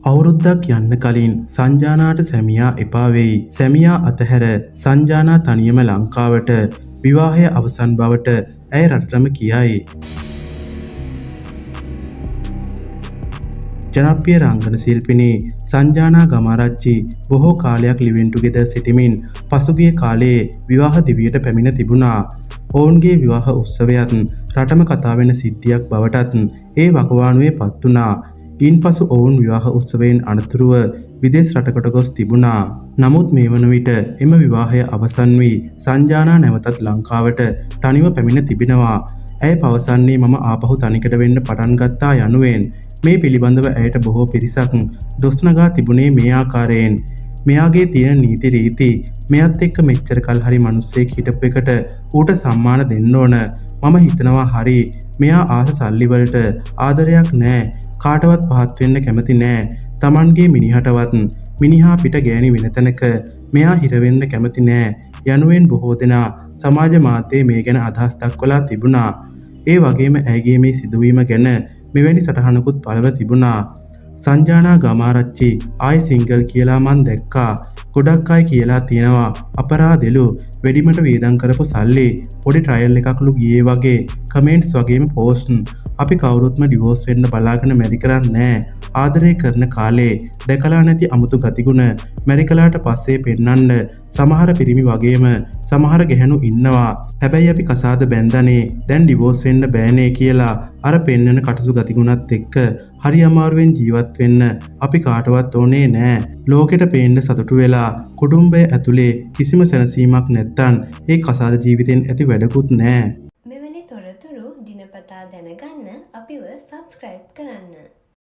අවුරුද්දක් යන්න කලින් සංජානාට සැමියා එපා වෙයි. සැමියා අතහැර සංජානා තනියම ලංකාවට විවාහය අවසන් බවට ඇය රටටම කියයි. ජනප්‍රිය රංගන ශිල්පිනී සංජානා ගමාරච්චි බොහෝ කාලයක් ලිවින් ටුගෙදර් සිටිමින් පසුගිය කාලයේ විවාහ දිවියට පැමිණ තිබුණා. ඔවුන්ගේ විවාහ උත්සවයත් රටම කතා වෙන සිද්ධියක් බවටත් ඒ වකවානුවේ පත් වුණා. ඉන්පසු ඔවුන් විවාහ උත්සවයෙන් අනතුරුව විදේශ රටකට ගොස් තිබුණා. නමුත් මේ වන විට එම විවාහය අවසන් වී සංජානා නැවතත් ලංකාවට තනිව පැමිණ තිබෙනවා. ඇය පවසන්නේ මම ආපහු තනිකඩ වෙන්න පටන් ගත්තා යනුවෙන්. මේ පිළිබඳව ඇයට බොහෝ පිරිසක් දොස් නගා තිබුණේ මේ ආකාරයෙන්. මෙයාගේ තියෙන නීති රීති මෙයත් එක්ක මෙච්චර කල් හරි මිනිස්සෙක් හිටපු එකට ඌට සම්මාන දෙන්න ඕන. මම හිතනවා හරි මෙයා ආස සල්ලි වලට ආදරයක් නැහැ. කාටවත් පහත් වෙන්න කැමති නෑ. Tamanගේ මිනිහටවත් මිනිහා පිට ගෑණි වෙන තැනක මෙයා හිර වෙන්න කැමති නෑ යනුවෙන් බොහෝ දෙනා සමාජ මාධ්‍යයේ මේ ගැන අදහස් දක්වලා තිබුණා. ඒ වගේම ඇයගේ මේ සිදුවීම ගැන මෙවැනි සටහනකුත් පළව තිබුණා. සංජානා ගමාරච්චි ආයි සිංගල් කියලා මන් දැක්කා. ගොඩක් අය කියලා තියෙනවා අපරාදෙලු වෙඩිමට වේදම් කරපු සල්ලි පොඩි ට්‍රයල් එකක්ලු ගියේ වගේ කමෙන්ට්ස් වගේම පෝස්ට්. අපි කවුරුත්ම ඩිවෝස් වෙන්න බලාගෙන මැරි කරන්නේ නැහැ. ආදරය කරන කාලේ දැකලා නැති අමුතු ගතිගුණ මැරි කලාට පස්සේ පෙන්නන්න සමහර පිරිමි වගේම සමහර ගැහැණු ඉන්නවා. හැබැයි අපි කසාද බැන්දනේ දැන් ඩිවෝස් වෙන්න බෑනේ කියලා අර පෙන්නන කටසු ගතිගුණත් එක්ක හරි අමාරුවෙන් ජීවත් වෙන්න අපි කාටවත් ඕනේ නෑ. ලෝකෙට පේන්න සතුටු වෙලා කුටුම්බය ඇතුලේ කිසිම සැනසීමක් නැත්තම් ඒ කසාද ජීවිතෙන් ඇති වැඩකුත් නෑ.